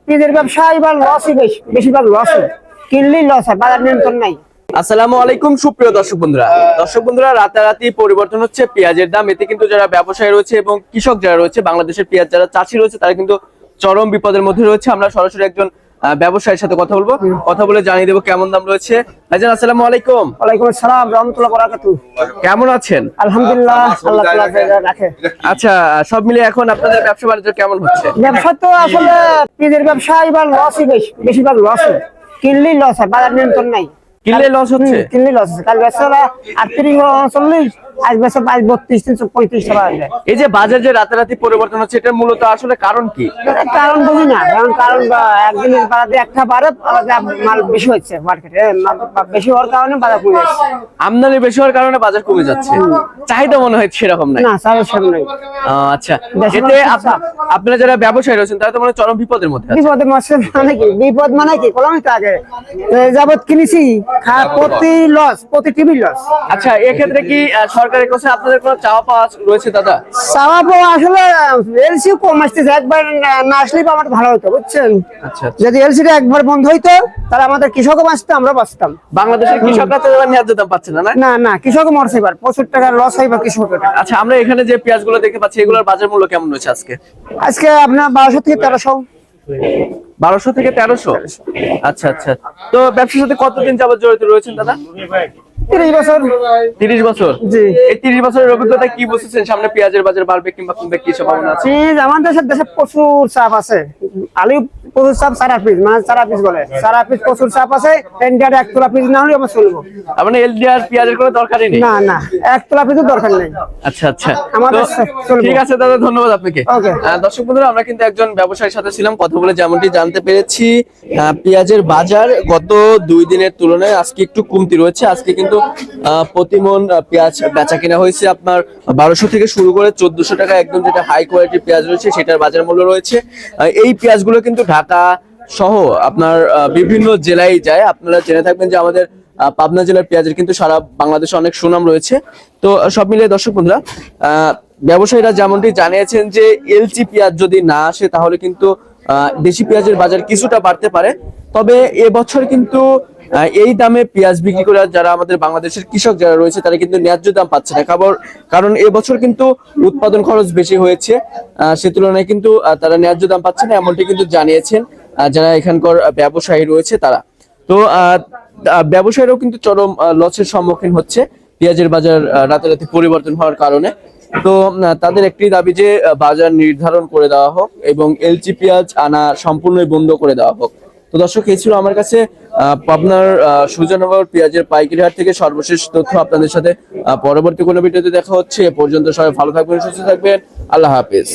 পেঁয়াজের ব্যবসা এবার লসই বেশিরভাগ লস, কিনলেই লস হয়, বাজার নিয়ন্ত্রণ নাই। আসসালামু আলাইকুম সুপ্রিয় দর্শক বন্ধুরা, রাতারাতি পরিবর্তন হচ্ছে পেঁয়াজের দাম। এতে কিন্তু যারা ব্যবসায়ী রয়েছে এবং কৃষক যারা রয়েছে, বাংলাদেশের পেঁয়াজ যারা চাষি রয়েছে, তারা কিন্তু চরম বিপদের মধ্যে রয়েছে। আমরা সরাসরি একজন ব্যবসায়ীর সাথে কথা বলবো, কথা বলে জানিয়ে দেবো কেমন দাম রয়েছে। ভাইজান আসসালামু আলাইকুম। ওয়ালাইকুম আসসালাম রাহমাতুল্লাহি ওয়া বারাকাতুহু। কেমন আছেন? আলহামদুলিল্লাহ, আল্লাহ তাআলা রাখে। আচ্ছা, সব মিলিয়ে এখন আপনাদের ব্যবসা বাণিজ্য কেমন হচ্ছে? ব্যবসা তো আসলে পেঁয়াজের ব্যবসা এবার লসই বেশিরভাগ লস, কিনলেই লস হয়, বাজার নিয়ন্ত্রণ নাই। কিনলে লস হচ্ছে? কিনলেই লস হচ্ছে। কাল ব্যবসা 38-39, আজ ব্যবসা 32-33-35 টাকা হয়ে যায়। এই যে বাজার যে রাতারাতি পরিবর্তন হচ্ছে, এটার মূলত আসলে কারণ কি? কারণ বুঝি না, কারণ একদিনের বাজারে একটা বাড়ে, মাল বেশি হচ্ছে মার্কেটে, বেশি হওয়ার কারণে বাজার কমে যাচ্ছে। আমদানি বেশি হওয়ার কারণে বাজার কমে যাচ্ছে, চাহিদা মনে হয় সেরকম নাই। না, চাহিদা সেরকম নাই। আচ্ছা, এতে আপনারা যারা ব্যবসায়ী রয়েছেন তারা তো মানে চরম বিপদের মধ্যে আছে। বিপদের মধ্যে মানে কি? বিপদ মানে কি? কলমই তো আগে যাবত কিনেছি, প্রতি লস, প্রতি টিভি লস। আচ্ছা, এক্ষেত্রে কি সরকারের কাছে আপনাদের কোনো চাওয়া পাওয়া রয়েছে দাদা? চাওয়া পাওয়া আসলে এলসি কম আসতেছে, একবার না আসলেই আমার ভালো হতো, বুঝছেন? আচ্ছা, যদি এলসিটা একবার বন্ধ হইতো তাহলে আমাদের কৃষকও বাঁচতো, আমরা বাঁচতাম। বাংলাদেশের কৃষকরা তো এবার ন্যায্য দাম পাচ্ছে না। না না, কৃষকও মরছে, এবার প্রচুর টাকার লস হইবা কৃষকের। আচ্ছা, আমরা এখানে যে পেঁয়াজগুলো দেখতে পাচ্ছি, এগুলোর বাজার মূল্য কেমন রয়েছে আজকে? আজকে আপনার 1200 থেকে 1300। 1200 থেকে 1300। আচ্ছা আচ্ছা, তো ব্যবসার সাথে কতদিন যাবত জড়িত রয়েছেন দাদা? 30 বছর। 30 বছর? জি। এই 30 বছরের অভিজ্ঞতা কি বুঝছেন সামনে পেঁয়াজের বাজার বাড়বে কিংবা কমবে, কি সম্ভাবনা আছে? আমাদের দেশে প্রচুর চাপ আছে, আলু প্রচুর চাপ, সারা পিস মানে সারা পিস বলে, সারা পিস প্রচুর চাপ আছে। এনডিআর এক তোলা পিস না হলে আমরা চলবো। মানে এলডিআর পেঁয়াজের কোনো দরকারই নেই? না না, এক তোলা পিসের দরকার নেই। আচ্ছা আচ্ছা, আমাদের চলবে। ঠিক আছে দাদা, ধন্যবাদ আপনাকে। ওকে। দর্শক বন্ধুরা, আমরা কিন্তু একজন ব্যবসায়ীর সাথে ছিলাম, কথা বলে যেমনটি জানতে পেরেছি পেঁয়াজের বাজার গত 2 দিনের তুলনায় আজকে একটু কমতি রয়েছে। আজকে কিন্তু প্রতি মন পেঁয়াজ বেচা কিনা হয়েছে আপনার 1200 থেকে শুরু করে 1400 টাকা, একদম যেটা হাই কোয়ালিটির পেঁয়াজ রয়েছে সেটার বাজার মূল্য রয়েছে। এই পেঁয়াজগুলো কিন্তু ঢাকা সহ আপনার বিভিন্ন জেলায় যায়। আপনারা জেনে থাকবেন যে আমাদের পাবনা জেলার পেঁয়াজের কিন্তু সারা বাংলাদেশে অনেক সুনাম রয়েছে। তো সব মিলিয়ে দর্শক বন্ধুরা, ব্যবসায়ীরা যেমনটি জানিয়েছেন যে এলচি পেঁয়াজ যদি না আসে তাহলে কিন্তু দেশি পেঁয়াজের বাজার কিছুটা বাড়তে পারে। তবে এবছর কিন্তু এই দামে পেঁয়াজ বিক্রি করে যারা আমাদের বাংলাদেশের কৃষক যারা রয়েছে তারা কিন্তু ন্যায্য দাম পাচ্ছে না। কারণ এবছর কিন্তু উৎপাদন খরচ বেশি হয়েছে, সে তুলনায় কিন্তু তারা ন্যায্য দাম পাচ্ছে না, এমনটি কিন্তু জানিয়েছেন যারা এখানকার ব্যবসায়ী রয়েছে তারা। তো ব্যবসায়ীরাও কিন্তু চরম লসের সম্মুখীন হচ্ছে পেঁয়াজের বাজার রাতারাতি পরিবর্তন হওয়ার কারণে। তো তাদের একটি দাবি যে বাজার নির্ধারণ করে দেওয়া হোক এবং এলচি পেঁয়াজ আনা সম্পূর্ণই বন্ধ করে দেওয়া হোক। তো দর্শক, এই ছিল আমার কাছে পাবনার সুজনগর পেঁয়াজের পাইকারি হাট থেকে সর্বশেষ তথ্য। আপনাদের সাথে পরবর্তী কোনো ভিডিওতে দেখা হচ্ছে। এ পর্যন্ত সবাই ভালো থাকবেন, সুস্থ থাকবেন। আল্লাহ হাফেজ।